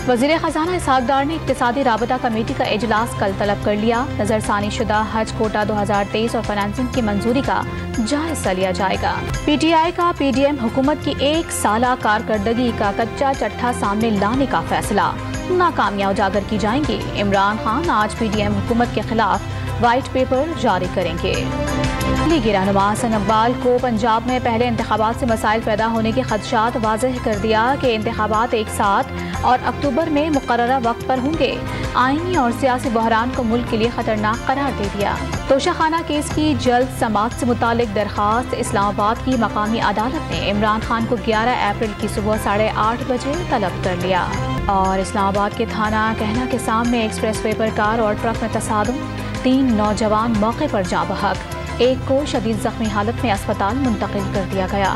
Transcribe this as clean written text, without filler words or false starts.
वज़ीर ख़जाना इसहाक डार ने इक़्तिसादी राबता कमेटी का इजलास कल तलब कर लिया। नज़रसानी शुदा हज कोटा 2023 और फाइनेंसिंग की मंजूरी का जायजा लिया जाएगा। PTI का PDM हुकूमत की एक साला कारकर्दगी का कच्चा चट्ठा सामने लाने का फैसला, नाकामियां उजागर की जाएंगी। इमरान खान आज PDM हुकूमत के खिलाफ वाइट पेपर जारी करेंगे। लीगी रहनुमा हसन इकबाल को पंजाब में पहले इंतखाबात से मसाइल पैदा होने के खदशात वाज़ेह कर दिया कि इंतखाबात एक साथ और अक्टूबर में मुकर्ररा वक्त पर होंगे। आईनी और सियासी बहरान को मुल्क के लिए खतरनाक करार दे दिया। तोशाखाना केस की जल्द समाअत से मुतालिक दरखास्त इस्लामाबाद की मकामी अदालत ने इमरान खान को 11 अप्रैल की सुबह 8:30 बजे तलब कर लिया। और इस्लामाबाद के थाना कहना के सामने एक्सप्रेस वे पर कार और ट्रक में तसादुम, 3 नौजवान मौके पर जाँ बहक, एक को शदीद जख्मी हालत में अस्पताल मुंतकिल कर दिया गया।